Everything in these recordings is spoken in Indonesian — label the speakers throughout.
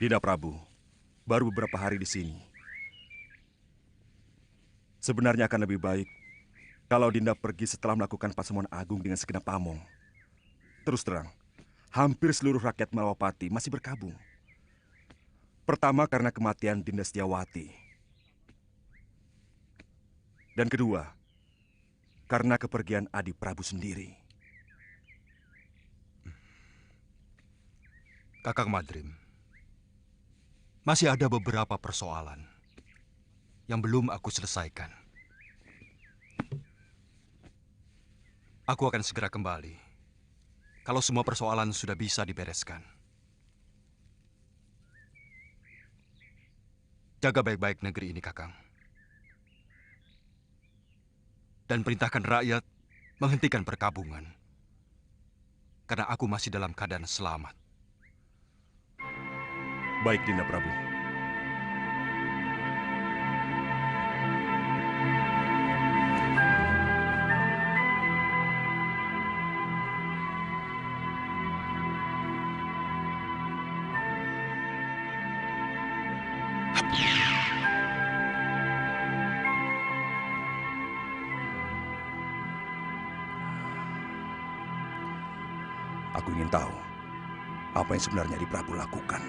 Speaker 1: Dinda Prabu, baru beberapa hari di sini. Sebenarnya akan lebih baik kalau Dinda pergi setelah melakukan pasemuan agung dengan segenap pamong. Terus terang, hampir seluruh rakyat Malawapati masih berkabung. Pertama karena kematian Dinda Setiawati. Dan kedua, karena kepergian Adi Prabu sendiri.
Speaker 2: Kakang Madrim, masih ada beberapa persoalan yang belum aku selesaikan. Aku akan segera kembali kalau semua persoalan sudah bisa dibereskan. Jaga baik-baik negeri ini, Kakang. Dan perintahkan rakyat menghentikan perkabungan. Karena aku masih dalam keadaan selamat.
Speaker 1: Baik, Dinda Prabu. Aku ingin tahu apa yang sebenarnya Adi Prabu lakukan.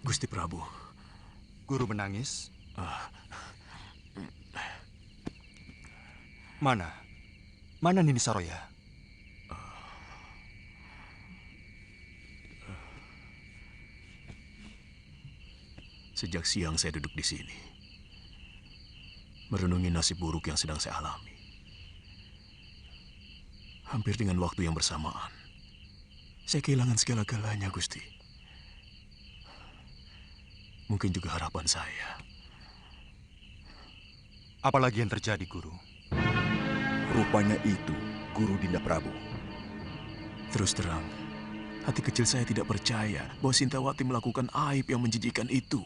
Speaker 3: Gusti Prabu.
Speaker 2: Guru menangis? Mana? Mana Nini Saroya?
Speaker 3: Sejak siang saya duduk di sini, merenungi nasib buruk yang sedang saya alami. Hampir dengan waktu yang bersamaan, saya kehilangan segala-galanya, Gusti. Mungkin juga harapan saya.
Speaker 2: Apalagi yang terjadi, Guru?
Speaker 1: Rupanya itu Guru Dinda Prabu.
Speaker 3: Terus terang, hati kecil saya tidak percaya bahwa Sintawati melakukan aib yang menjijikan itu.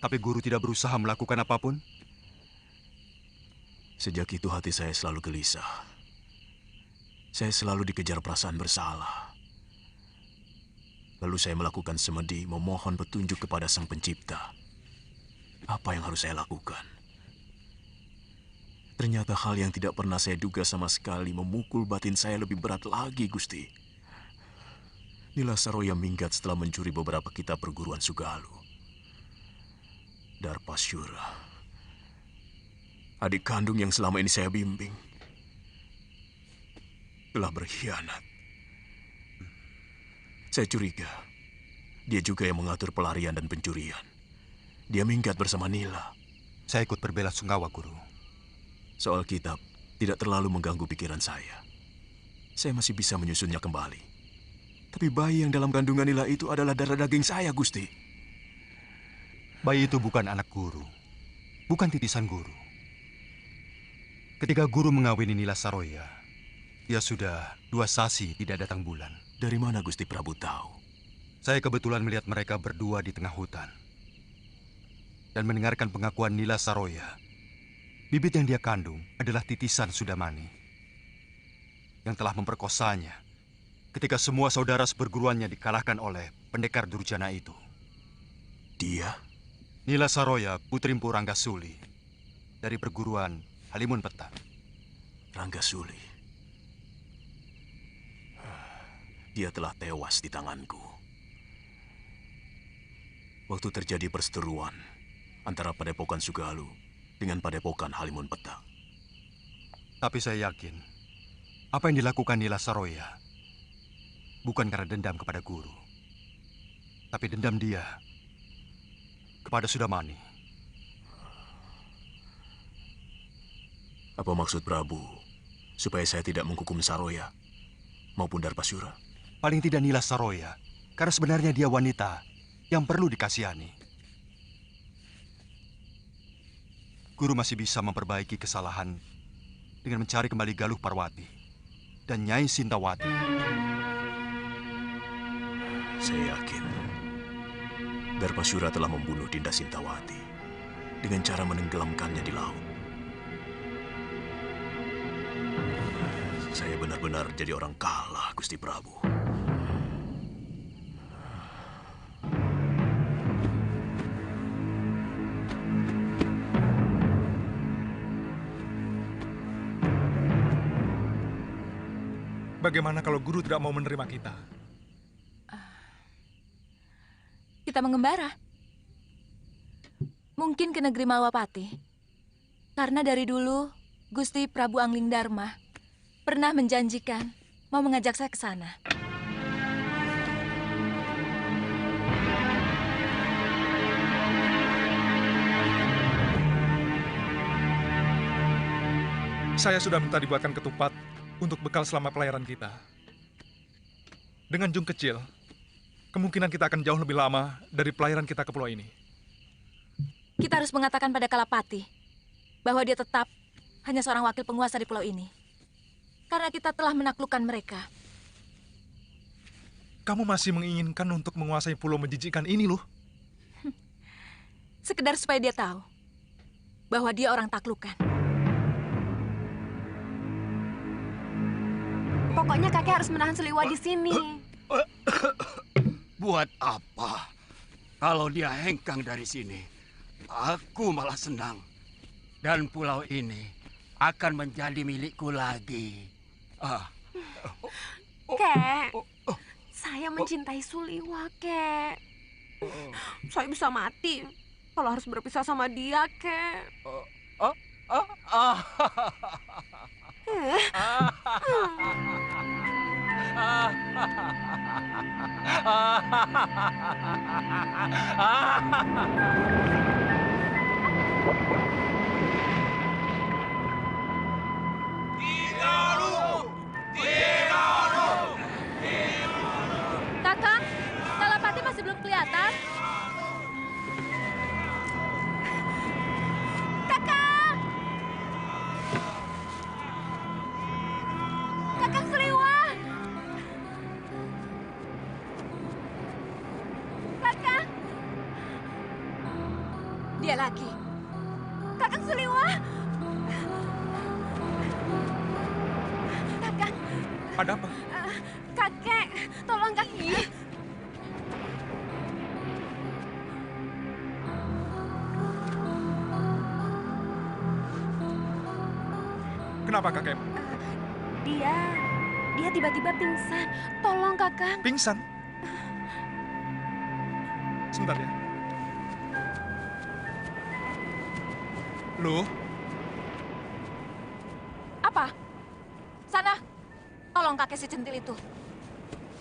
Speaker 2: Tapi Guru tidak berusaha melakukan apapun?
Speaker 3: Sejak itu hati saya selalu gelisah. Saya selalu dikejar perasaan bersalah. Lalu saya melakukan semedi memohon petunjuk kepada Sang Pencipta. Apa yang harus saya lakukan? Ternyata hal yang tidak pernah saya duga sama sekali memukul batin saya lebih berat lagi, Gusti. Nila Saroya minggat setelah mencuri beberapa kitab perguruan Sugalu. Darpasyura, adik kandung yang selama ini saya bimbing, telah berkhianat. Saya curiga, dia juga yang mengatur pelarian dan pencurian. Dia minggat bersama Nila.
Speaker 2: Saya ikut berbela sungkawa, Guru.
Speaker 3: Soal kitab tidak terlalu mengganggu pikiran saya. Saya masih bisa menyusunnya kembali. Tapi bayi yang dalam kandungan Nila itu adalah darah daging saya, Gusti.
Speaker 2: Bayi itu bukan anak Guru, bukan titisan Guru. Ketika Guru mengawini Nila Saroya, dia sudah 2 sasi tidak datang bulan.
Speaker 3: Dari mana Gusti Prabu tahu?
Speaker 2: Saya kebetulan melihat mereka berdua di tengah hutan. Dan mendengarkan pengakuan Nila Saroya. Bibit yang dia kandung adalah titisan Sudamani. Yang telah memperkosanya ketika semua saudara seperguruannya dikalahkan oleh pendekar Durjana itu.
Speaker 3: Dia?
Speaker 2: Nila Saroya, putri Mpu Ranggasuli. Dari perguruan Halimun Petak.
Speaker 3: Ranggasuli. Dia telah tewas di tanganku. Waktu terjadi perseteruan antara Padepokan Sugalu dengan Padepokan Halimun Petak.
Speaker 2: Tapi saya yakin, apa yang dilakukan Nila Saroya bukan karena dendam kepada Guru, tapi dendam dia kepada Sudamani.
Speaker 3: Apa maksud Prabu? Supaya saya tidak menghukum Saroya maupun Darpasyura?
Speaker 2: Paling tidak Nila Saroya, karena sebenarnya dia wanita yang perlu dikasihani. Guru masih bisa memperbaiki kesalahan dengan mencari kembali Galuh Parwati dan Nyai Sintawati.
Speaker 3: Saya yakin Darpasyura telah membunuh Dinda Sintawati dengan cara menenggelamkannya di laut. Saya benar-benar jadi orang kalah, Gusti Prabu.
Speaker 4: Bagaimana kalau guru tidak mau menerima kita?
Speaker 5: Kita mengembara. Mungkin ke negeri Mawapati. Karena dari dulu Gusti Prabu Angling Dharma pernah menjanjikan mau mengajak saya ke sana.
Speaker 4: Saya sudah minta dibuatkan ketupat untuk bekal selama pelayaran kita. Dengan jung kecil, kemungkinan kita akan jauh lebih lama dari pelayaran kita ke pulau ini.
Speaker 5: Kita harus mengatakan pada Kalapati bahwa dia tetap hanya seorang wakil penguasa di pulau ini. Karena kita telah menaklukkan mereka.
Speaker 4: Kamu masih menginginkan untuk menguasai pulau menjijikkan ini, loh.
Speaker 5: Sekedar supaya dia tahu bahwa dia orang taklukan.
Speaker 6: Pokoknya kakek harus menahan Seliwa di sini.
Speaker 7: Buat apa? Kalau dia hengkang dari sini, aku malah senang. Dan pulau ini akan menjadi milikku lagi.
Speaker 6: Kek, saya mencintai Suliwa, Kek. Saya bisa mati kalau harus berpisah sama dia, Kek.
Speaker 5: Kakak, Kalapati masih belum kelihatan.
Speaker 6: Kakak! Kakang Seliwa! Kakang!
Speaker 5: Dia lagi.
Speaker 6: Kakang Seliwa! Kakang!
Speaker 4: Ada apa?
Speaker 6: Kakek, tolong kakek.
Speaker 4: Kenapa kakek?
Speaker 6: Dia tiba-tiba pingsan. Tolong kakak.
Speaker 4: Pingsan? Sebentar ya. Lu,
Speaker 5: Apa? Sana, tolong kakek si centil itu.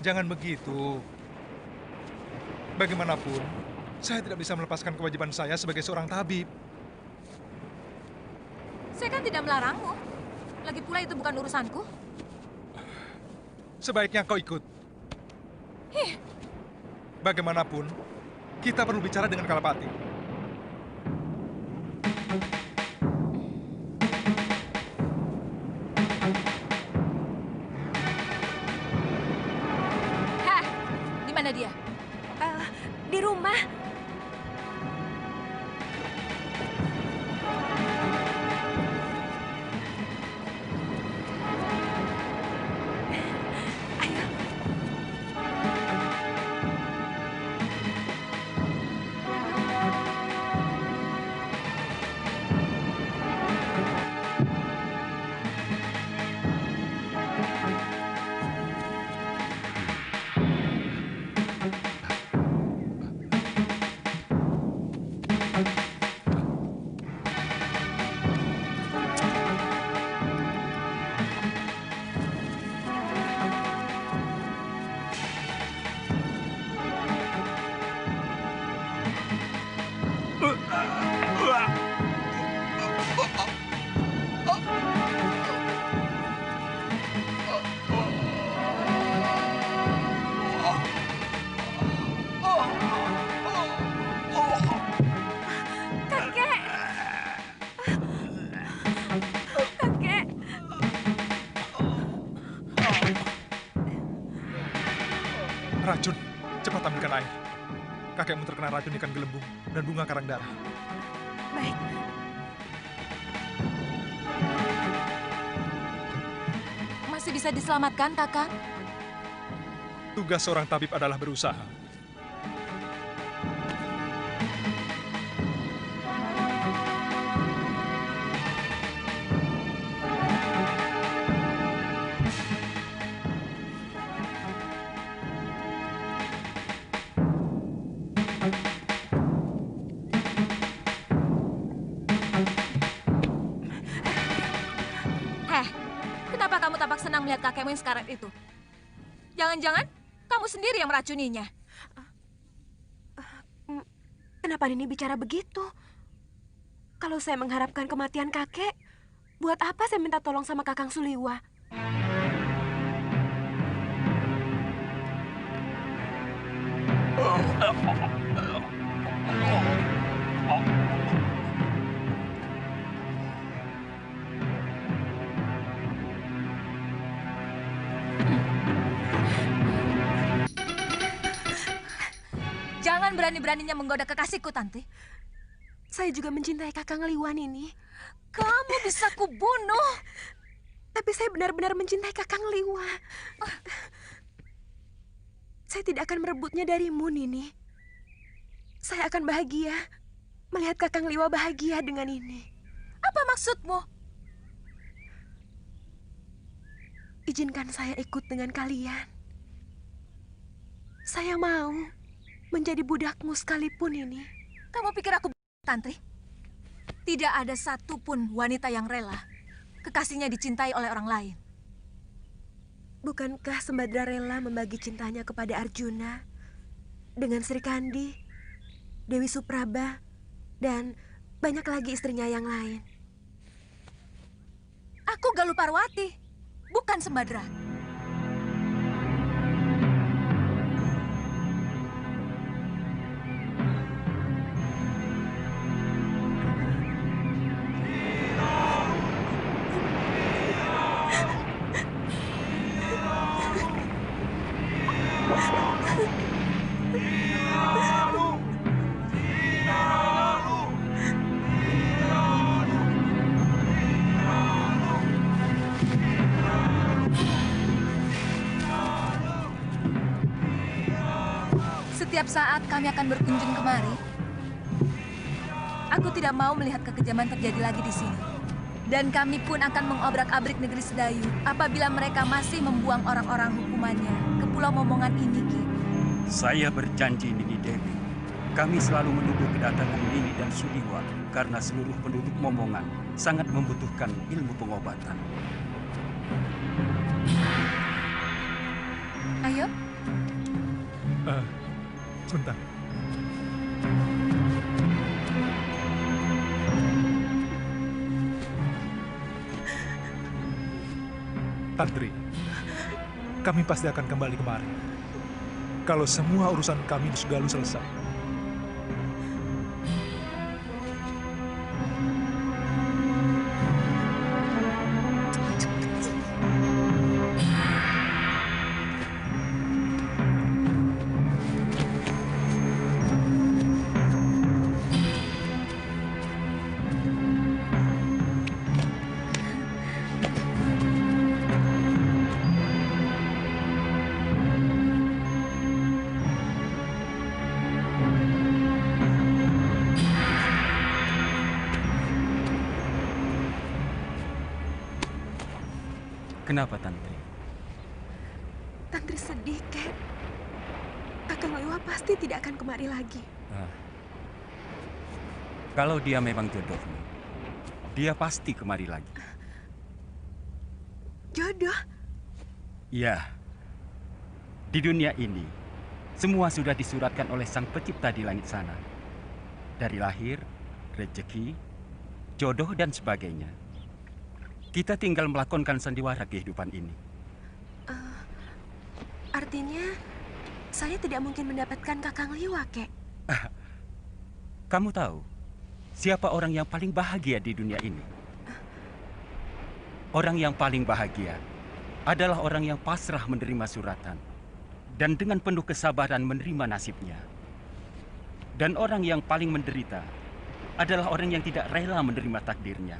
Speaker 4: jangan begitu. Bagaimanapun, saya tidak bisa melepaskan kewajiban saya sebagai seorang tabib.
Speaker 5: Saya kan tidak melarangmu. Lagi pula itu bukan urusanku.
Speaker 4: Sebaiknya kau ikut. Bagaimanapun, kita perlu bicara dengan Kalapati.
Speaker 5: Heh, di mana dia?
Speaker 6: Di rumah. Ayo. Kakek. Kakek.
Speaker 4: Racun, cepat ambilkan air. Kakekmu terkena racun ikan gelembung dan bunga karang darah.
Speaker 6: Baik.
Speaker 5: Masih bisa diselamatkan, kakak?
Speaker 4: Tugas seorang tabib adalah berusaha.
Speaker 5: Heh, kenapa kamu tampak senang melihat kakekmu yang sekarat itu? Jangan-jangan kamu sendiri yang meracuninya.
Speaker 6: Kenapa Nini bicara begitu? Kalau saya mengharapkan kematian kakek, buat apa saya minta tolong sama Kakang Suliwa?
Speaker 5: Jangan berani-beraninya menggoda kekasihku, Tanti.
Speaker 6: Saya juga mencintai Kakang Liwan ini.
Speaker 5: Kamu bisa kubunuh.
Speaker 6: Tapi saya benar-benar mencintai Kakang Liwa. Saya tidak akan merebutnya darimu, Nini. Saya akan bahagia melihat Kakang Liwa bahagia dengan ini.
Speaker 5: Apa maksudmu?
Speaker 6: Izinkan saya ikut dengan kalian. Saya mau menjadi budakmu sekalipun ini.
Speaker 5: Kamu pikir aku Tantri? Tidak ada satupun wanita yang rela kekasihnya dicintai oleh orang lain.
Speaker 6: Bukankah Sembadra rela membagi cintanya kepada Arjuna dengan Sri Kandi, Dewi Supraba, dan banyak lagi istrinya yang lain?
Speaker 5: Aku Galuh Parwati, bukan Sembadra. Setiap saat kami akan berkunjung kemari. Aku tidak mau melihat kekejaman terjadi lagi di sini. Dan kami pun akan mengobrak-abrik negeri Sedayu apabila mereka masih membuang orang-orang hukumannya ke Pulau Momongan ini, Ki.
Speaker 7: Saya berjanji, Nini Dewi. Kami selalu menunggu kedatangan Nini dan Suliwa karena seluruh penduduk Momongan sangat membutuhkan ilmu pengobatan.
Speaker 5: Ayo.
Speaker 4: Sebentar. Tantri, kami pasti akan kembali kemari. Kalau semua urusan kami di Sugalu selesai.
Speaker 7: Kenapa, Tantri?
Speaker 6: Tantri sedih, Kek. Kakang Liwa pasti tidak akan kemari lagi.
Speaker 7: Kalau dia memang jodohmu, dia pasti kemari lagi.
Speaker 6: Jodoh?
Speaker 7: Ya, di dunia ini, semua sudah disuratkan oleh Sang Pencipta di langit sana. Dari lahir, rezeki, jodoh, dan sebagainya. Kita tinggal melakonkan sandiwara kehidupan ini.
Speaker 6: Artinya, saya tidak mungkin mendapatkan Kakang Liwa, Kek.
Speaker 7: Kamu tahu, siapa orang yang paling bahagia di dunia ini? Orang yang paling bahagia adalah orang yang pasrah menerima suratan dan dengan penuh kesabaran menerima nasibnya. Dan orang yang paling menderita adalah orang yang tidak rela menerima takdirnya.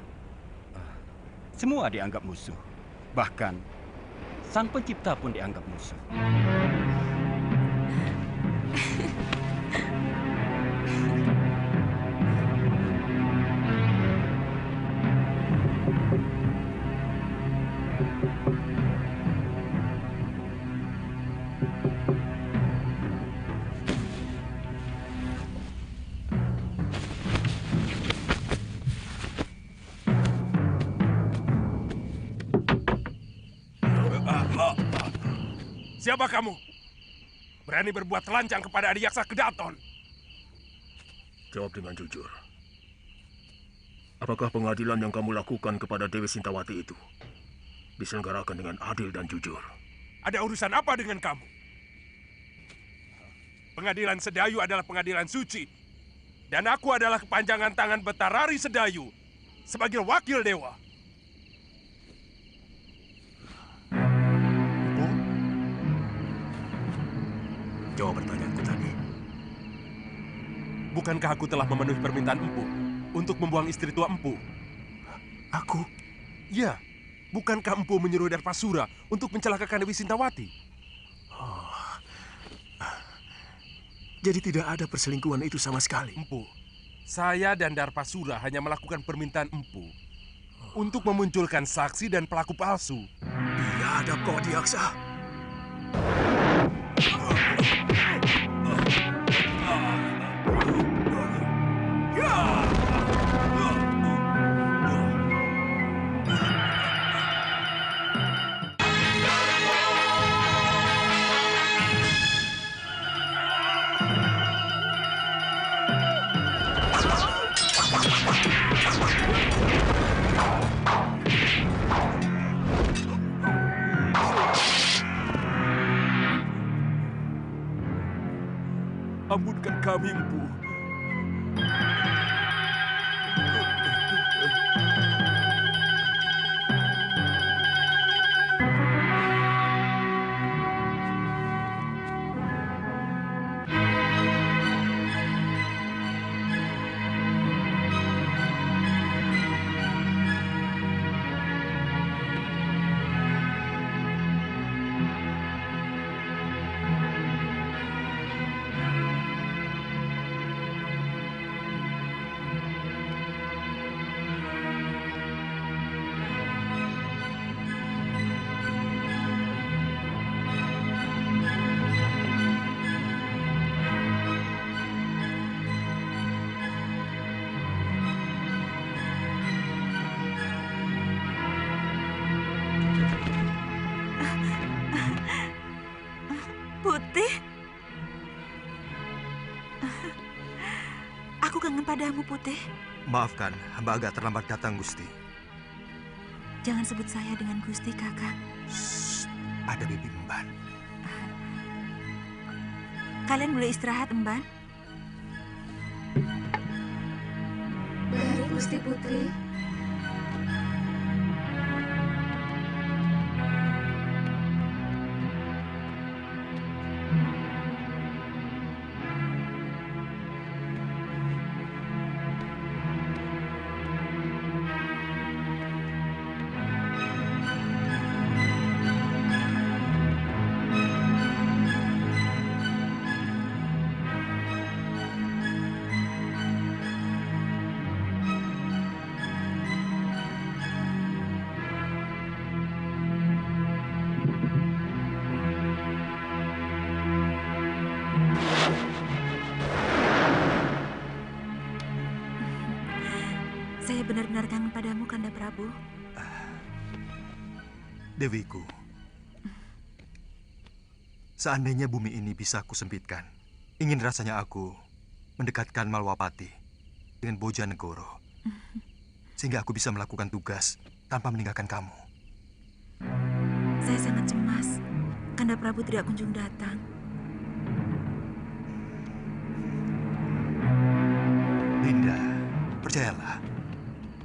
Speaker 7: Semua dianggap musuh. Bahkan, Sang Pencipta pun dianggap musuh.
Speaker 8: Siapa kamu? Berani berbuat telanjang kepada Adiyaksa Kedaton?
Speaker 3: Jawab dengan jujur. Apakah pengadilan yang kamu lakukan kepada Dewi Sintawati itu diselenggarakan dengan adil dan jujur?
Speaker 8: Ada urusan apa dengan kamu? Pengadilan Sedayu adalah pengadilan suci. Dan aku adalah kepanjangan tangan Betarari Sedayu sebagai wakil dewa.
Speaker 3: Jawab pertanyaanku tadi.
Speaker 8: Bukankah aku telah memenuhi permintaan Empu untuk membuang istri tua Empu?
Speaker 3: Aku?
Speaker 8: Ya, bukankah Empu menyuruh Darpasura untuk mencelakakan Dewi Sintawati?
Speaker 3: Jadi tidak ada perselingkuhan itu sama sekali?
Speaker 8: Empu, saya dan Darpasura hanya melakukan permintaan Empu untuk memunculkan saksi dan pelaku palsu.
Speaker 3: Biadab kau, Adiyaksa.
Speaker 8: Ampunkan kami, Empu.
Speaker 9: Putih. Aku kangen padamu, Putih.
Speaker 2: Maafkan, hamba agak terlambat datang, Gusti.
Speaker 9: Jangan sebut saya dengan Gusti, Kakang.
Speaker 2: Shh, ada Bibi Emban.
Speaker 9: Kalian boleh istirahat, Emban.
Speaker 5: Baik, Gusti Putri.
Speaker 9: Saya benar-benar kangen padamu, Kanda Prabu.
Speaker 2: Dewiku, seandainya bumi ini bisa aku sempitkan, ingin rasanya aku mendekatkan Malwapati dengan Bojanegoro, sehingga aku bisa melakukan tugas tanpa meninggalkan kamu.
Speaker 9: Saya sangat cemas. Kanda Prabu tidak kunjung datang.
Speaker 2: Dinda, percayalah,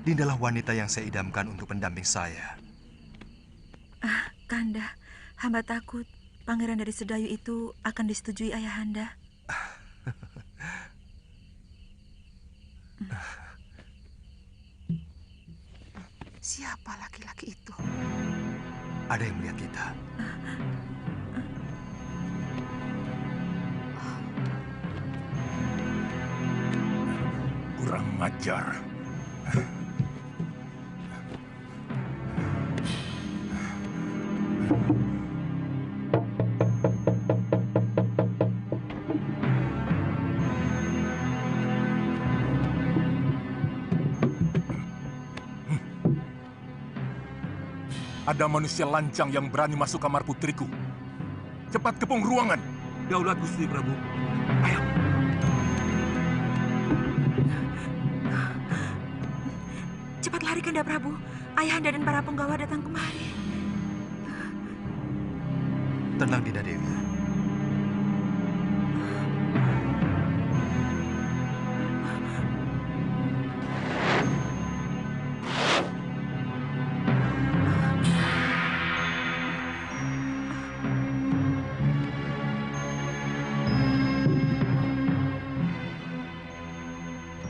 Speaker 2: Dindalah wanita yang saya idamkan untuk pendamping saya.
Speaker 9: Kanda, hamba takut pangeran dari Sedayu itu akan disetujui ayahanda.
Speaker 6: Siapa laki-laki itu?
Speaker 2: Ada yang melihat kita.
Speaker 8: Kurang ajar. Ada manusia lancang yang berani masuk kamar putriku. Cepat kepung ruangan.
Speaker 3: Daulat Gusti Prabu.
Speaker 8: Ayo.
Speaker 9: Cepat lari, Kanda Prabu. Ayahanda dan para penggawa datang kemari.
Speaker 2: Tenang, Dinda Dewi.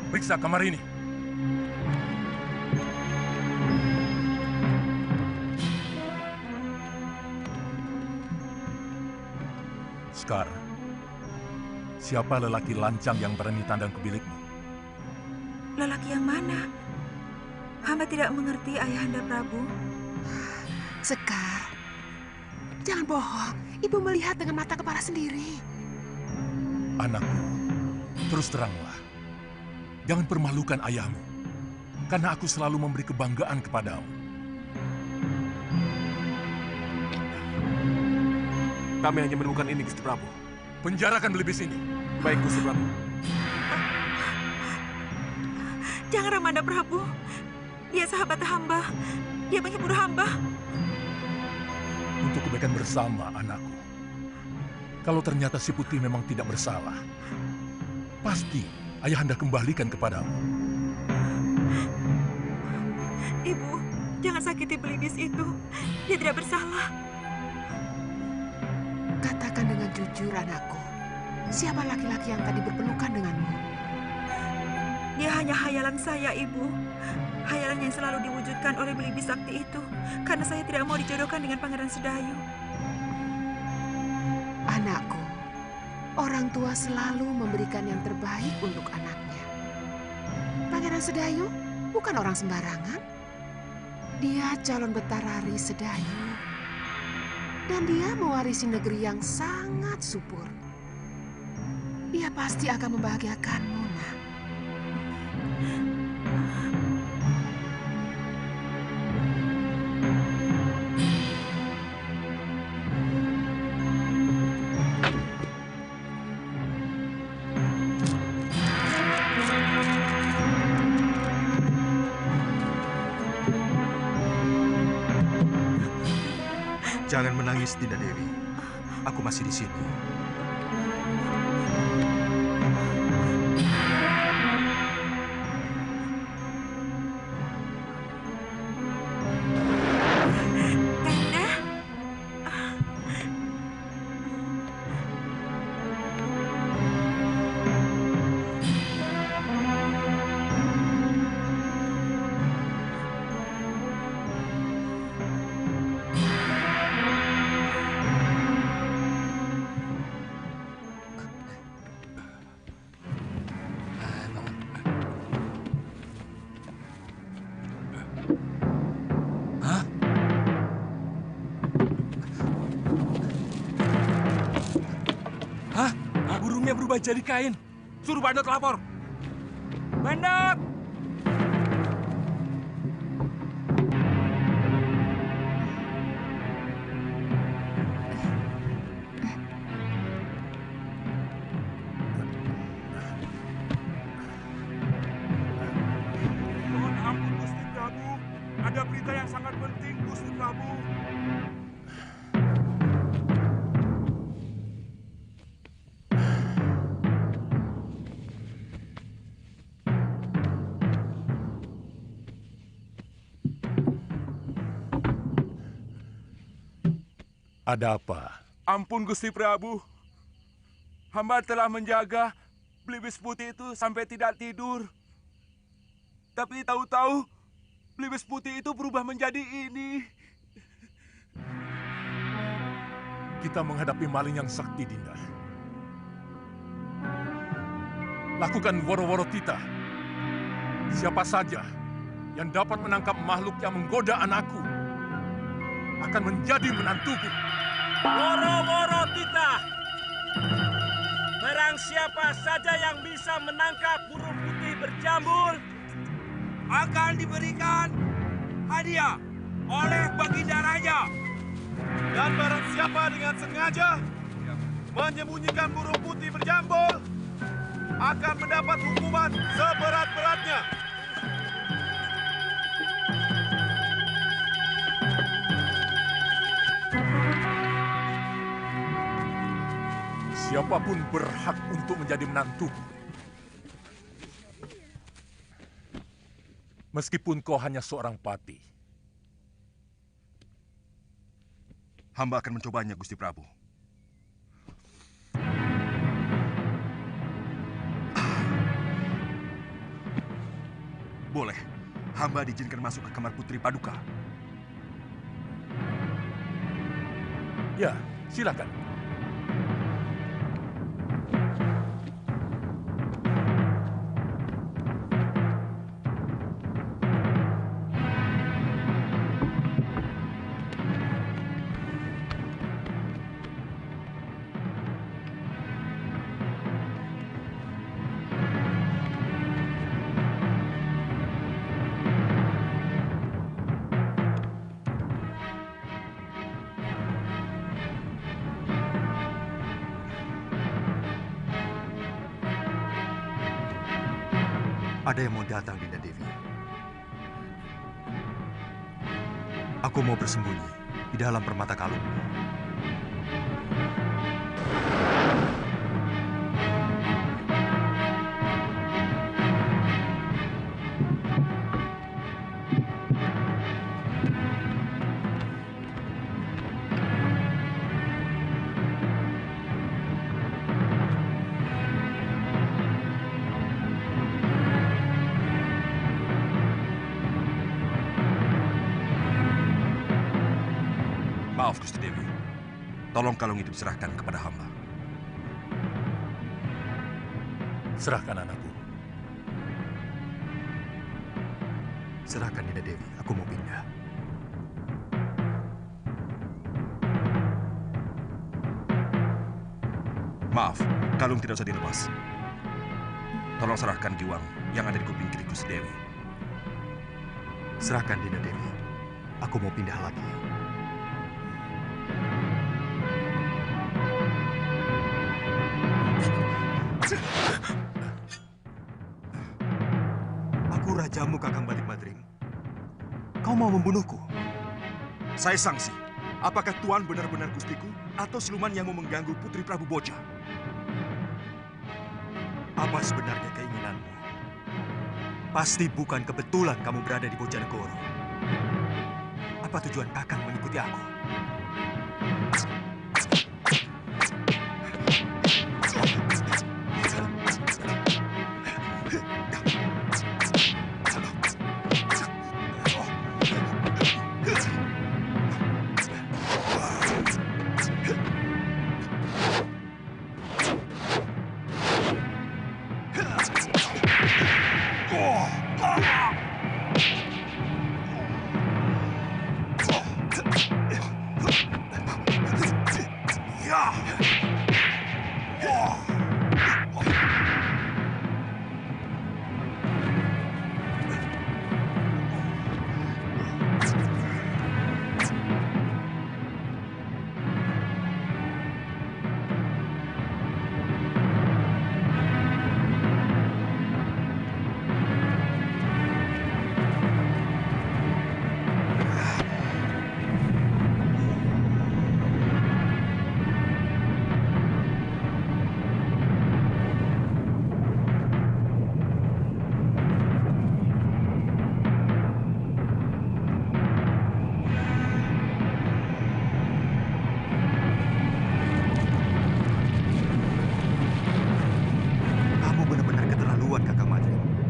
Speaker 8: Periksa kamar ini. Sekar, siapa lelaki lancang yang berani tandang ke bilikmu?
Speaker 9: Lelaki yang mana? Hamba tidak mengerti, Ayahanda Prabu.
Speaker 6: Sekar, jangan bohong. Ibu melihat dengan mata kepala sendiri.
Speaker 8: Anakku, terus teranglah. Jangan permalukan ayahmu, karena aku selalu memberi kebanggaan kepadamu.
Speaker 3: Kami hanya menemukan ini, Gusti Prabu.
Speaker 8: Penjarakan belibis ini.
Speaker 3: Baik, Gusti Prabu.
Speaker 9: Jangan, Ramanda Prabu. Dia sahabat hamba. Dia menghibur hamba.
Speaker 8: Untuk kebaikan bersama, anakku. Kalau ternyata si putih memang tidak bersalah, pasti ayahanda kembalikan kepadamu.
Speaker 9: Ibu, jangan sakiti belibis itu. Dia tidak bersalah.
Speaker 6: Katakan dengan jujur, anakku. Siapa laki-laki yang tadi berpelukan denganmu?
Speaker 9: Dia hanya hayalan saya, Ibu. Hayalan yang selalu diwujudkan oleh belibis sakti itu. Karena saya tidak mau dijodohkan dengan Pangeran Sedayu.
Speaker 6: Anakku, orang tua selalu memberikan yang terbaik untuk anaknya. Pangeran Sedayu bukan orang sembarangan. Dia calon Betarari Sedayu. Dan dia mewarisi negeri yang sangat subur. Dia pasti akan membahagiakanmu, nak.
Speaker 2: Jangan menangis, Dinda Dewi. Aku masih di sini.
Speaker 8: Burungnya berubah jadi kain. Suruh Bandot lapor. Bandot! Mohon ampun, Gusti Prabu. Ada berita yang sangat penting, Gusti Prabu.
Speaker 10: Ada apa?
Speaker 8: Ampun, Gusti Prabu. Hamba telah menjaga Belibis Putih itu sampai tidak tidur. Tapi tahu-tahu Belibis Putih itu berubah menjadi ini.
Speaker 10: Kita menghadapi maling yang sakti, Dinda. Lakukan woro-woro tita. Siapa saja yang dapat menangkap makhluk yang menggoda anakku akan menjadi menantuku.
Speaker 11: Woro-woro tita. Barang siapa saja yang bisa menangkap burung putih berjambul akan diberikan hadiah oleh Baginda Raja.
Speaker 8: Dan barang siapa dengan sengaja menyembunyikan burung putih berjambul akan mendapat hukuman seberat-beratnya.
Speaker 10: Siapapun berhak untuk menjadi menantuku. Meskipun kau hanya seorang patih.
Speaker 1: Hamba akan mencobanya, Gusti Prabu. Boleh. Hamba diizinkan masuk ke kamar Putri Paduka.
Speaker 10: Ya, silakan.
Speaker 2: Ada yang mau datang, Dinda Devi. Aku mau bersembunyi di dalam permata kalung.
Speaker 1: Maaf, Gusti Dewi. Tolong kalung itu diserahkan kepada hamba.
Speaker 10: Serahkan anakku.
Speaker 2: Serahkan, Dinda Dewi. Aku mau pindah.
Speaker 1: Maaf, kalung tidak usah dilepas. Tolong serahkan giwang yang ada di kuping kiri Gusti Dewi.
Speaker 2: Serahkan, Dinda Dewi. Aku mau pindah lagi. Aku rajamu, Kakang Batik Madrim. Kau mau membunuhku?
Speaker 1: Saya sangsi. Apakah Tuan benar-benar gustiku atau siluman yang mau mengganggu Putri Prabu Boja?
Speaker 2: Apa sebenarnya keinginanmu? Pasti bukan kebetulan kamu berada di Bojanegoro. Apa tujuan Kakang mengikuti aku?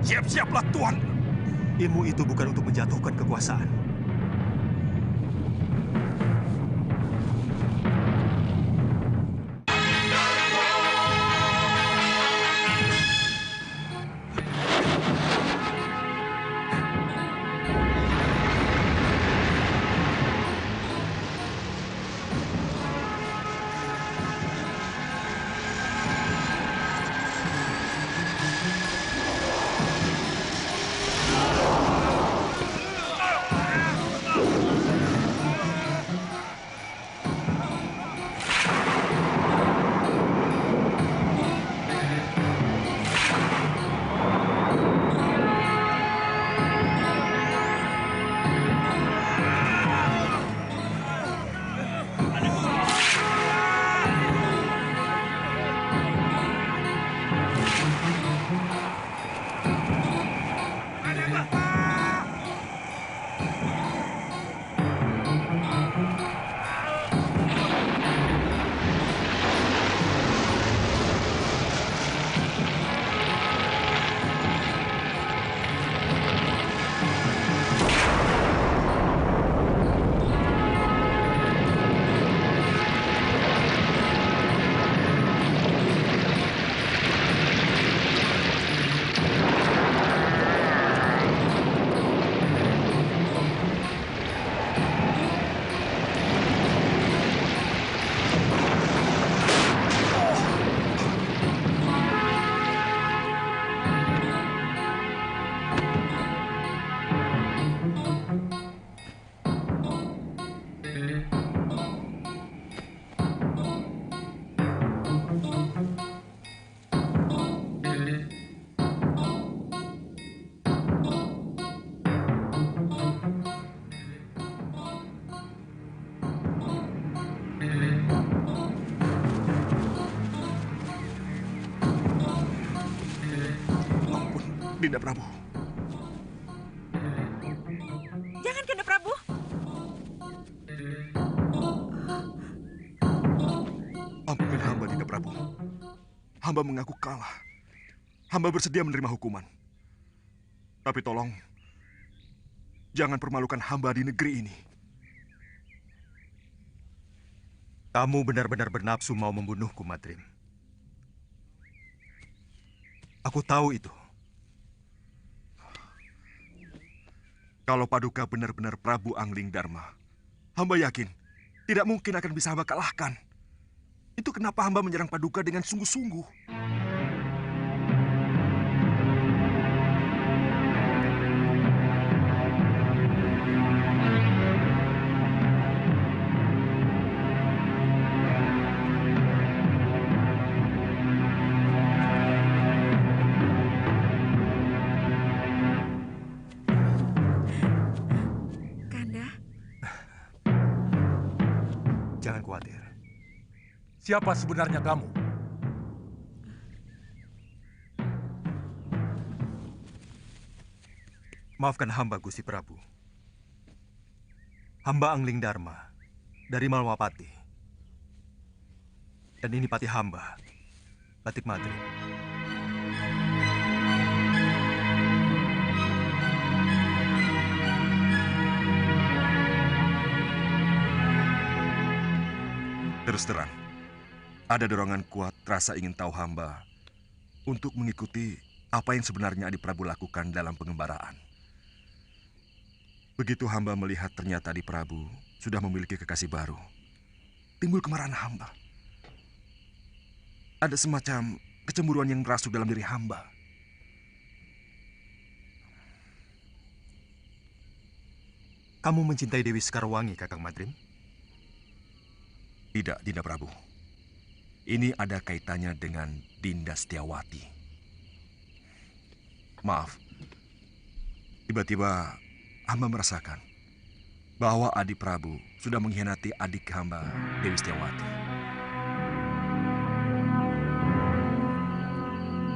Speaker 1: Siap-siaplah, Tuan.
Speaker 2: Ilmu itu bukan untuk menjatuhkan kekuasaan.
Speaker 1: Dinda Prabu.
Speaker 9: Jangan, Kanda Prabu.
Speaker 1: Ampuni hamba, Dinda Prabu. Hamba mengaku kalah. Hamba bersedia menerima hukuman. Tapi tolong, jangan permalukan hamba di negeri ini.
Speaker 2: Kamu benar-benar bernafsu mau membunuhku, Madrim. Aku tahu itu.
Speaker 1: Kalau Paduka benar-benar Prabu Angling Dharma, hamba yakin tidak mungkin akan bisa hamba kalahkan. Itu kenapa hamba menyerang Paduka dengan sungguh-sungguh.
Speaker 10: siapa sebenarnya kamu?
Speaker 2: Maafkan hamba, Gusti Prabu. Hamba Angling Dharma dari Malwapati. Dan ini pati hamba, Latik Madrim.
Speaker 1: Terus terang, ada dorongan kuat rasa ingin tahu hamba untuk mengikuti apa yang sebenarnya Adi Prabu lakukan dalam pengembaraan. Begitu hamba melihat ternyata Adi Prabu sudah memiliki kekasih baru, timbul kemarahan hamba. Ada semacam kecemburuan yang merasuk dalam diri hamba.
Speaker 2: Kamu mencintai Dewi Sekarwangi, Kakang Madrim?
Speaker 1: Tidak, Dinda Prabu. Ini ada kaitannya dengan Dinda Setiawati. Maaf, tiba-tiba hamba merasakan bahwa Adi Prabu sudah mengkhianati adik hamba, Dewi Setiawati.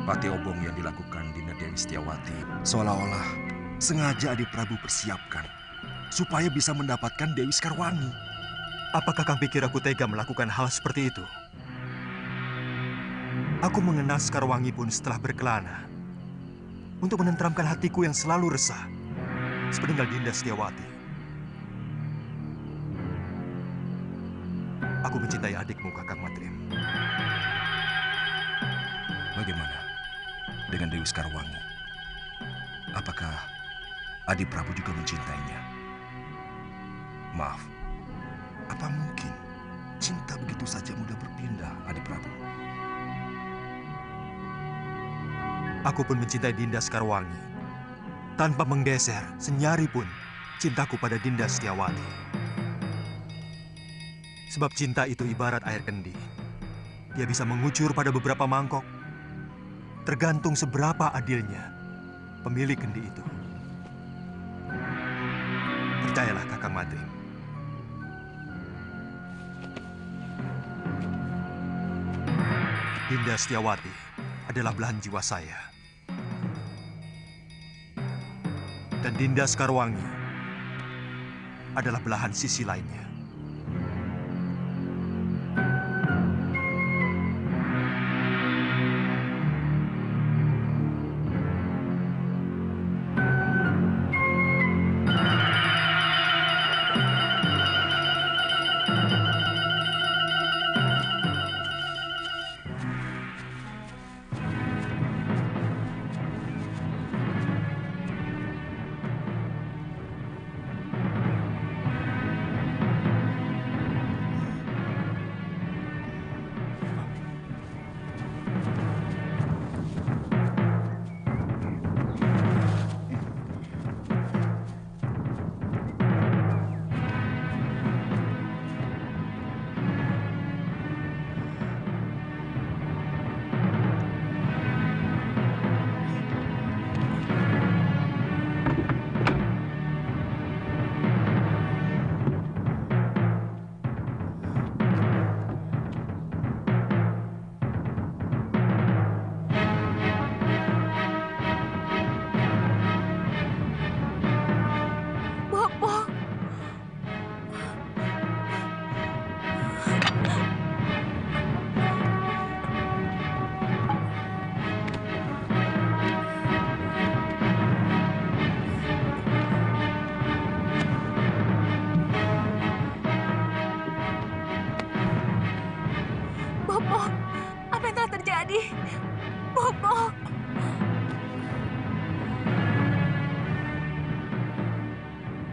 Speaker 1: Pati obong yang dilakukan Dinda Dewi Setiawati seolah-olah sengaja Adi Prabu persiapkan supaya bisa mendapatkan Dewi Sekarwangi.
Speaker 2: Apa Kakang pikir aku tega melakukan hal seperti itu? Aku mengenal Sekarwangi pun setelah berkelana untuk menenteramkan hatiku yang selalu resah sepeninggal Dinda Setiawati. Aku mencintai adikmu, Kakang Madrim.
Speaker 1: Bagaimana dengan Dewi Sekarwangi? Apakah Adi Prabu juga mencintainya? Maaf, apa mungkin cinta begitu saja mudah berpindah, Adi Prabu?
Speaker 2: Aku pun mencintai Dinda Sekarwangi. Tanpa menggeser senyari pun cintaku pada Dinda Setiawati. Sebab cinta itu ibarat air kendi. Dia bisa mengucur pada beberapa mangkok. Tergantung seberapa adilnya pemilik kendi itu. Percayalah, Kakang Madrim. Dinda Setiawati adalah belahan jiwa saya. Dan Dinda Sekarwangi adalah belahan sisi lainnya.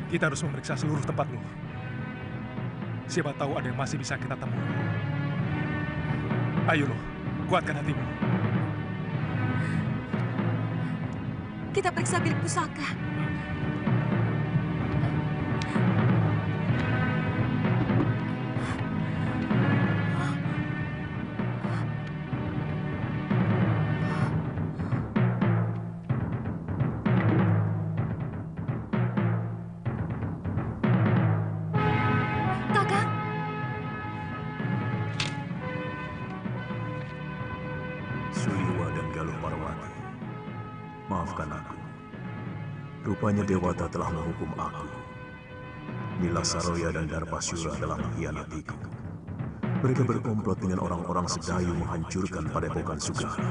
Speaker 4: Kita harus memeriksa seluruh tempat, Luh. Siapa tahu ada yang masih bisa kita temui. Ayo, Luh. Kuatkan hatimu.
Speaker 5: Kita periksa bilik pusaka.
Speaker 3: Galuh Parwati. Maafkan aku. Rupanya Dewata telah menghukum aku. Nila Saroya dan Darpasyura telah mengkhianatiku. Mereka berkomplot dengan orang-orang Sedayu menghancurkan Padepokan Sugara.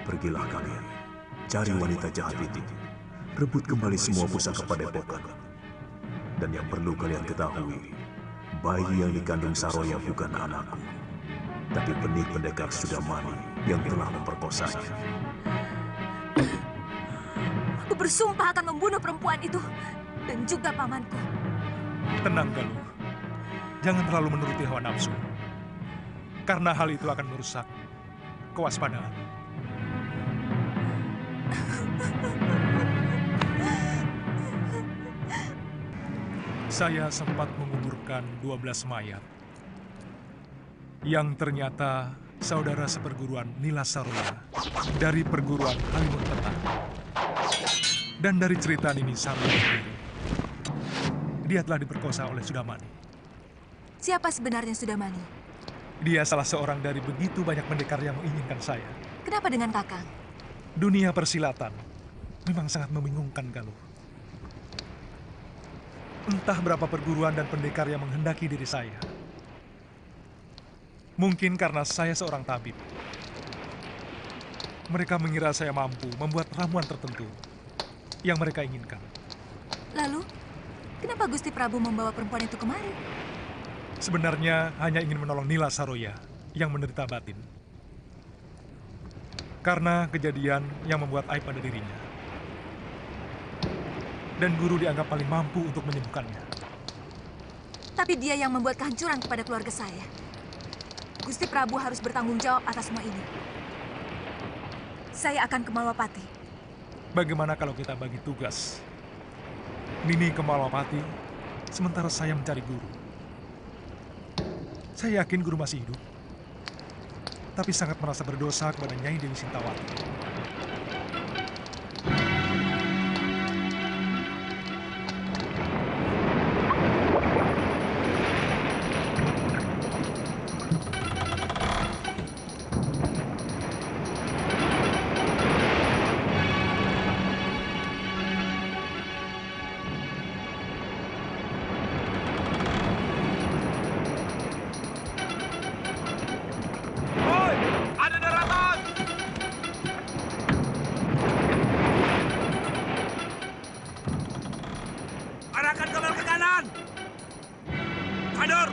Speaker 3: Pergilah kalian, cari wanita jahat itu. Rebut kembali semua pusaka Padepokan. Dan yang perlu kalian ketahui, bayi yang dikandung Saroya bukan anakku, tapi benih pendekar Sudamani yang telah memperkosanya.
Speaker 5: Aku bersumpah akan membunuh perempuan itu dan juga pamanku.
Speaker 4: Tenang, Galuh. Jangan terlalu menuruti hawa nafsu. Karena hal itu akan merusak kewaspadaan. Saya sempat menguburkan 12 mayat yang ternyata saudara seperguruan Nila Saroya dari perguruan Halimun Petang. Dan dari cerita Nini Saroya sendiri, dia telah diperkosa oleh Sudamani.
Speaker 5: Siapa sebenarnya Sudamani?
Speaker 4: Dia salah seorang dari begitu banyak pendekar yang menginginkan saya.
Speaker 5: Kenapa dengan Kakang?
Speaker 4: Dunia persilatan memang sangat membingungkan, Galuh. Entah berapa perguruan dan pendekar yang menghendaki diri saya. Mungkin karena saya seorang tabib. Mereka mengira saya mampu membuat ramuan tertentu yang mereka inginkan.
Speaker 5: Lalu, kenapa Gusti Prabu membawa perempuan itu kemari?
Speaker 4: Sebenarnya hanya ingin menolong Nila Saroya yang menderita batin. Karena kejadian yang membuat aib pada dirinya. Dan guru dianggap paling mampu untuk menyembuhkannya.
Speaker 5: Tapi dia yang membuat kehancuran kepada keluarga saya. Gusti Prabu harus bertanggung jawab atas semua ini. Saya akan ke Malwapati.
Speaker 4: Bagaimana kalau kita bagi tugas? Nini ke Malwapati, sementara saya mencari guru. Saya yakin guru masih hidup. Tapi sangat merasa berdosa kepada Nyai Dewi Sintawati.
Speaker 11: Arahkan kapal ke kanan. Sador.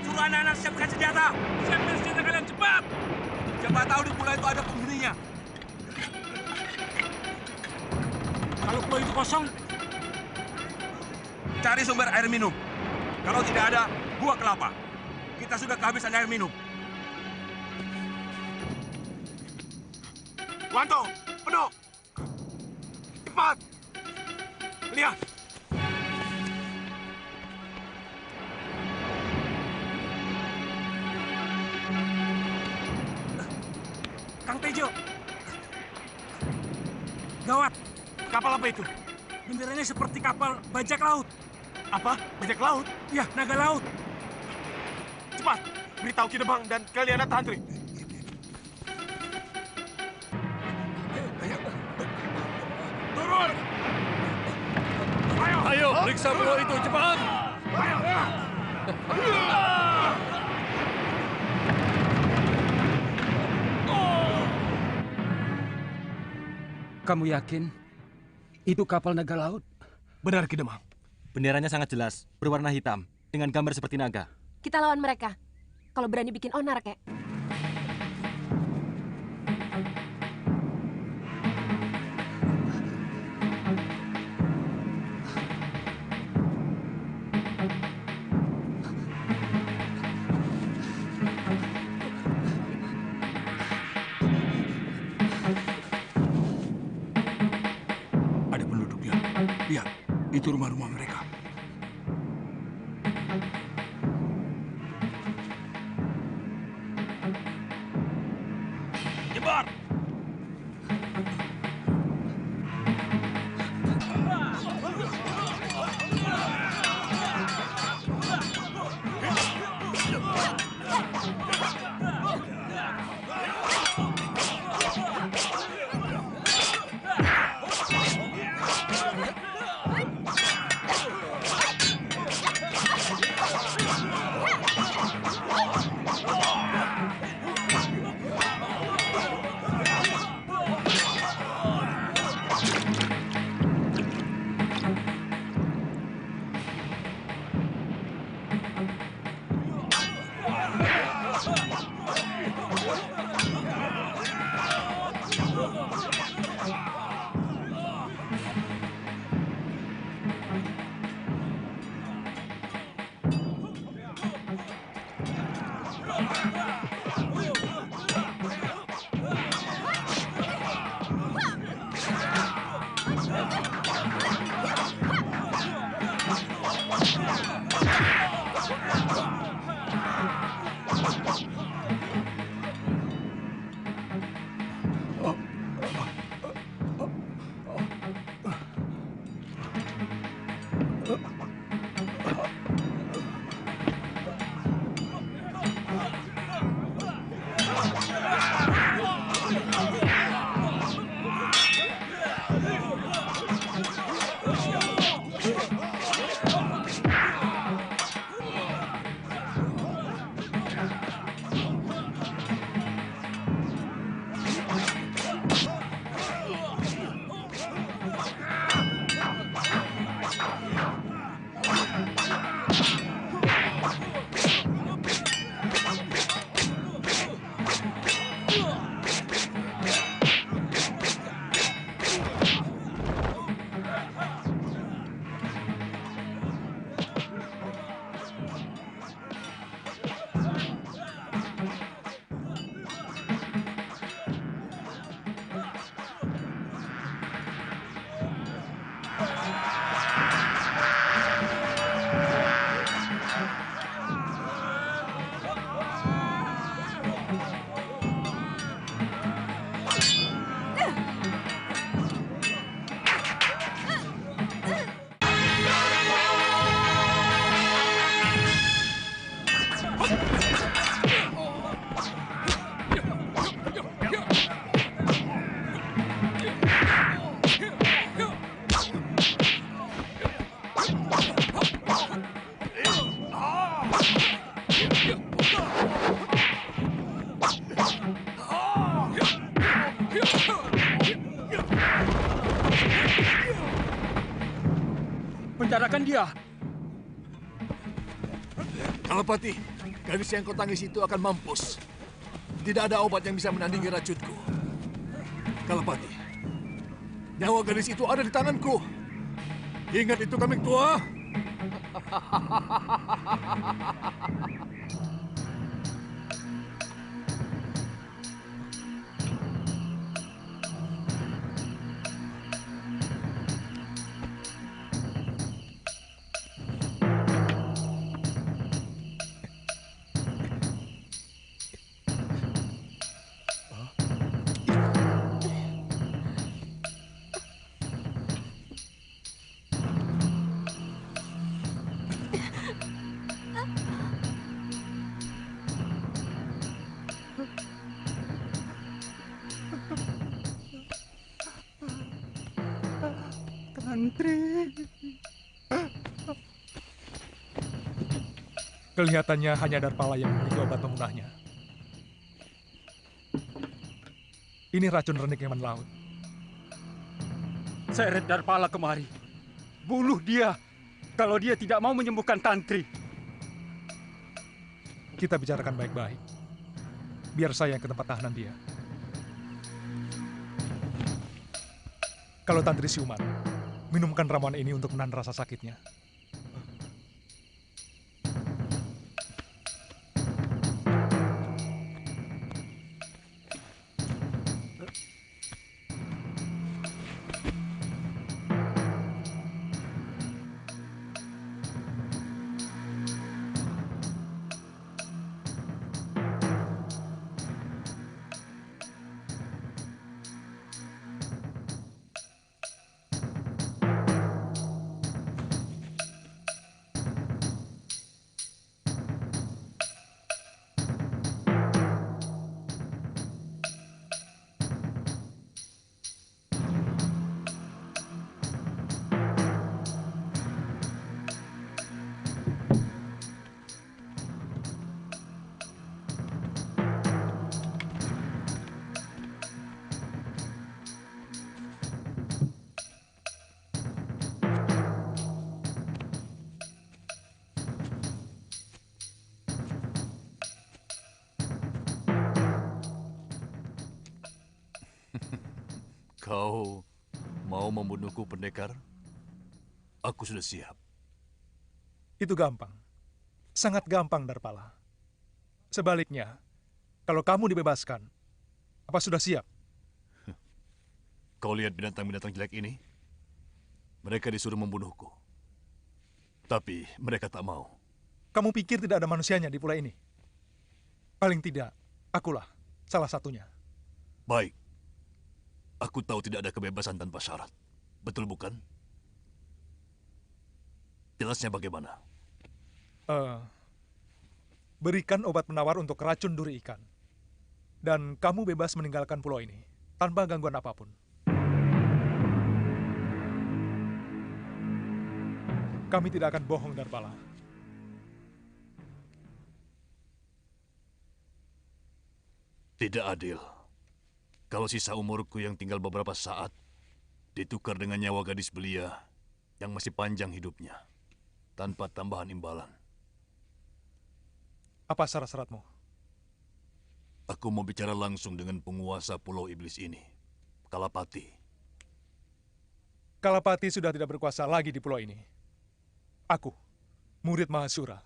Speaker 11: Suruh anak-anak siapkan senjata. Siapkan senjata kalian cepat. Siapa tahu di pulau itu ada penghuninya. Kalau pulau itu kosong, cari sumber air minum. Kalau tidak ada, buah kelapa. Kita sudah kehabisan air minum. Wanto, penuh. Cepat. Lihat. Kang Tejo. Gawat. Kapal apa itu? Benderanya seperti kapal bajak laut. Apa? Bajak laut? Ya, naga laut. Cepat, beritahu Kidemang dan kalian Tantri. Turun!
Speaker 12: Ayo, periksa pulau itu, cepat!
Speaker 7: Kamu yakin itu kapal naga laut?
Speaker 11: Benar, Kidemang.
Speaker 12: Benderanya sangat jelas, berwarna hitam, dengan gambar seperti naga.
Speaker 5: Kita lawan mereka. Kalau berani bikin onar, kek.
Speaker 11: Ada penduduknya. Lihat, itu rumah-rumah mereka. Jebar! Penjarakan dia.
Speaker 10: Kalapati, gadis yang kau tangis itu akan mampus. Tidak ada obat yang bisa menandingi racunku. Kalapati, nyawa gadis itu ada di tanganku. Ingat itu, kambing tua.
Speaker 4: Kelihatannya hanya Darpala yang memiliki obat pemunahnya. Ini racun renik hewan laut.
Speaker 7: Seret Darpala kemari. Bunuh dia kalau dia tidak mau menyembuhkan Tantri.
Speaker 4: Kita bicarakan baik-baik. Biar saya yang ke tempat tahanan dia. Kalau Tantri siuman, minumkan ramuan ini untuk menahan rasa sakitnya.
Speaker 10: Kau mau membunuhku, pendekar? Aku sudah siap.
Speaker 4: Itu gampang. Sangat gampang, Darpala. Sebaliknya, kalau kamu dibebaskan, apa sudah siap?
Speaker 10: Kau lihat binatang-binatang jelek ini? Mereka disuruh membunuhku. Tapi mereka tak mau.
Speaker 4: Kamu pikir tidak ada manusianya di pulau ini? Paling tidak, akulah salah satunya.
Speaker 10: Baik. Aku tahu tidak ada kebebasan tanpa syarat. Betul bukan? Jelasnya bagaimana?
Speaker 4: Berikan obat penawar untuk racun duri ikan. Dan kamu bebas meninggalkan pulau ini tanpa gangguan apapun. Kami tidak akan bohong, Darbala.
Speaker 10: Tidak adil. Kalau sisa umurku yang tinggal beberapa saat ditukar dengan nyawa gadis belia yang masih panjang hidupnya tanpa tambahan imbalan.
Speaker 4: Apa syarat-syaratmu?
Speaker 10: Aku mau bicara langsung dengan penguasa Pulau Iblis ini, Kalapati.
Speaker 4: Kalapati sudah tidak berkuasa lagi di pulau ini. Aku, murid Mahasura.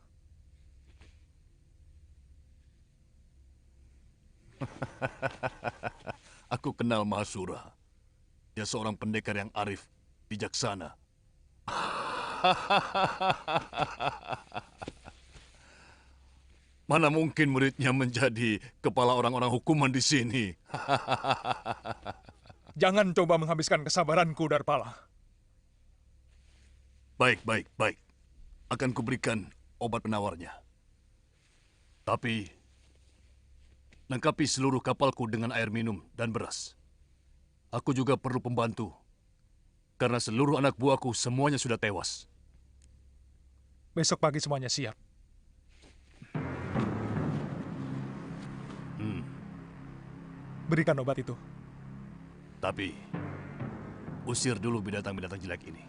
Speaker 10: Aku kenal Mahasura. Dia seorang pendekar yang arif, bijaksana. Mana mungkin muridnya menjadi kepala orang-orang hukuman di sini?
Speaker 4: Jangan coba menghabiskan kesabaranku, Darbala.
Speaker 10: Baik. Akan kuberikan obat penawarnya. Tapi, lengkapi seluruh kapalku dengan air minum dan beras. Aku juga perlu pembantu. Karena seluruh anak buahku semuanya sudah tewas.
Speaker 4: Besok pagi semuanya siap. Berikan obat itu.
Speaker 10: Tapi, usir dulu binatang-binatang jelek ini.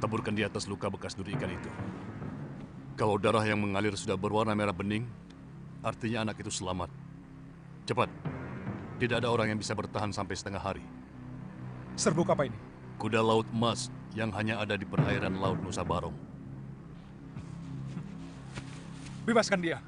Speaker 10: Taburkan di atas luka bekas duri ikan itu. Kalau darah yang mengalir sudah berwarna merah bening, artinya anak itu selamat. Cepat. Tidak ada orang yang bisa bertahan sampai setengah hari.
Speaker 4: Serbuk apa ini?
Speaker 10: Kuda laut emas yang hanya ada di perairan Laut Nusa Barong.
Speaker 4: Bebaskan dia.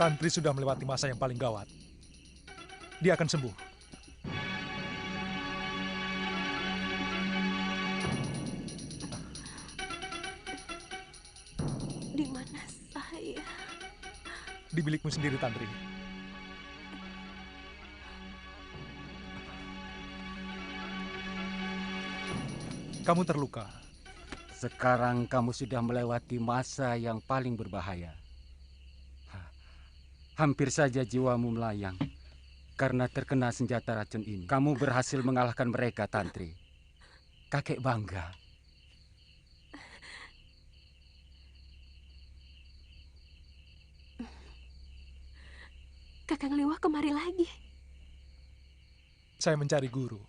Speaker 4: Tantri sudah melewati masa yang paling gawat. Dia akan sembuh.
Speaker 13: Di mana saya?
Speaker 4: Di bilikmu sendiri, Tantri. Kamu terluka.
Speaker 7: Sekarang kamu sudah melewati masa yang paling berbahaya. Hampir saja jiwamu melayang karena terkena senjata racun ini. Kamu berhasil mengalahkan mereka, Tantri. Kakek bangga.
Speaker 13: Kakang Liwah kemari lagi.
Speaker 4: Saya mencari guru.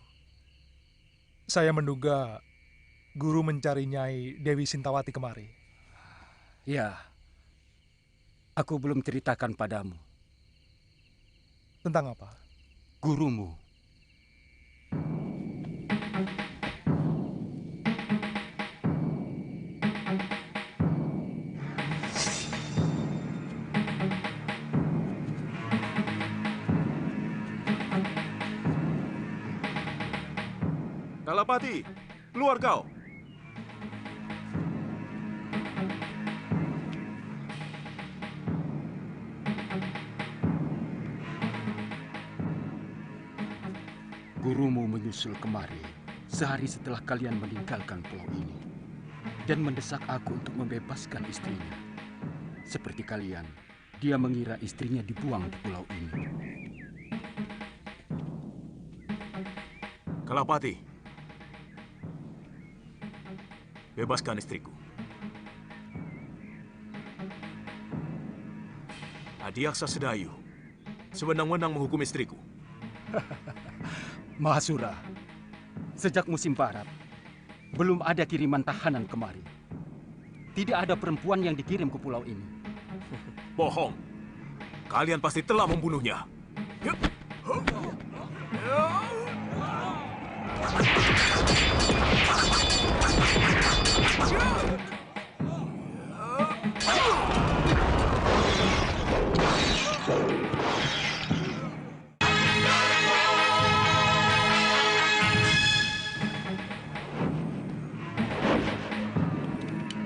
Speaker 4: Saya menduga guru mencari Nyai Dewi Sintawati kemari.
Speaker 7: Ya, aku belum ceritakan padamu.
Speaker 4: Tentang apa?
Speaker 7: Gurumu.
Speaker 3: Kalapati, keluar kau.
Speaker 7: Gurumu menyusul kemari sehari setelah kalian meninggalkan pulau ini dan mendesak aku untuk membebaskan istrinya. Seperti kalian, dia mengira istrinya dibuang di pulau ini.
Speaker 3: Kalapati, bebaskan istriku. Adiaksa Sedayu sewenang-wenang menghukum istriku.
Speaker 7: Mahasura, sejak musim barat, belum ada kiriman tahanan kemari. Tidak ada perempuan yang dikirim ke pulau ini.
Speaker 3: Bohong. Kalian pasti telah membunuhnya.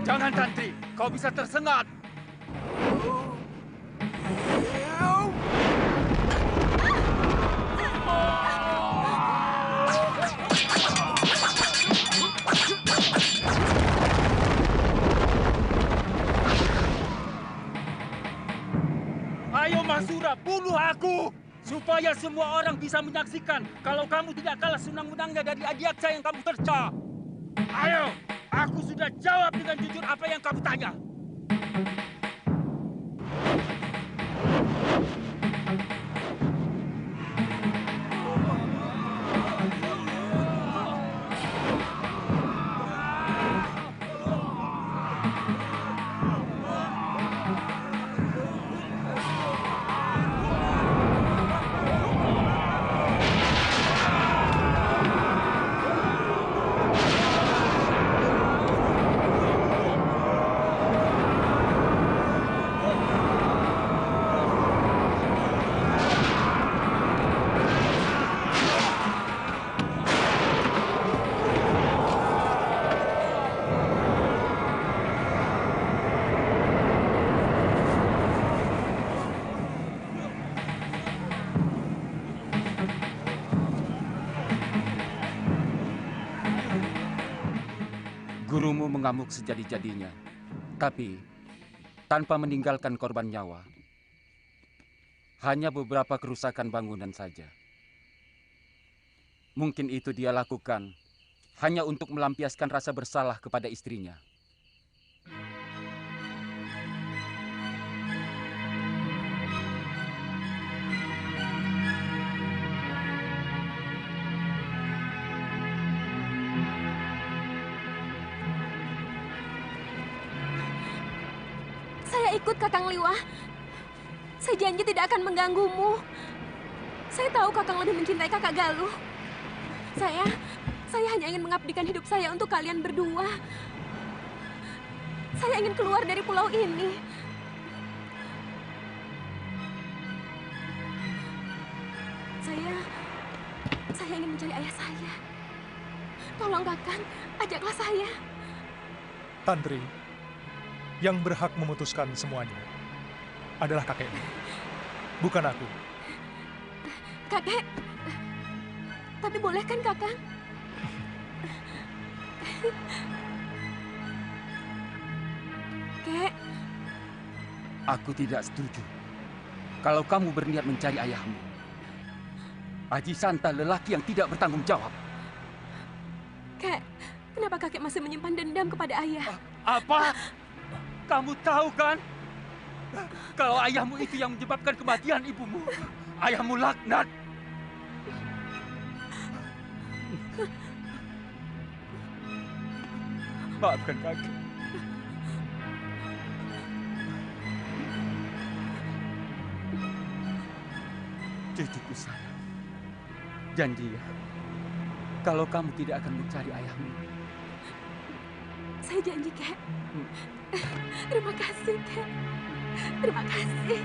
Speaker 7: Jangan, Tantri, kau bisa tersengat. Ayo Mahasura, bunuh aku! Supaya semua orang bisa menyaksikan kalau kamu tidak kalah senang-senangnya dari Adiaksa yang kamu terca. Ayo, aku sudah jawab dengan jujur apa yang kamu tanya. Gurumu mengamuk sejadi-jadinya, tapi tanpa meninggalkan korban nyawa. Hanya beberapa kerusakan bangunan saja. Mungkin itu dia lakukan hanya untuk melampiaskan rasa bersalah kepada istrinya.
Speaker 13: Saya ikut Kakang Liwah. Saya janji tidak akan mengganggumu. Saya tahu Kakang lebih mencintai Kakak Galuh. Saya hanya ingin mengabdikan hidup saya untuk kalian berdua. Saya ingin keluar dari pulau ini. Saya ingin mencari ayah saya. Tolong Kakang, ajaklah saya.
Speaker 4: Tantri, yang berhak memutuskan semuanya adalah kakekmu, bukan aku.
Speaker 13: Kakek, tapi boleh kan Kakang? Kek.
Speaker 7: Aku tidak setuju. Kalau kamu berniat mencari ayahmu, Aji Santa lelaki yang tidak bertanggung jawab.
Speaker 13: Kek, kenapa kakek masih menyimpan dendam kepada ayah?
Speaker 7: Apa? Kamu tahu kan? Kalau ayahmu itu yang menyebabkan kematian ibumu, ayahmu laknat. Maafkan kakek. Cucuku sayang, janji ya, kalau kamu tidak akan mencari ayahmu.
Speaker 13: Saya janji, Kek. Terima kasih, Kek. Terima kasih.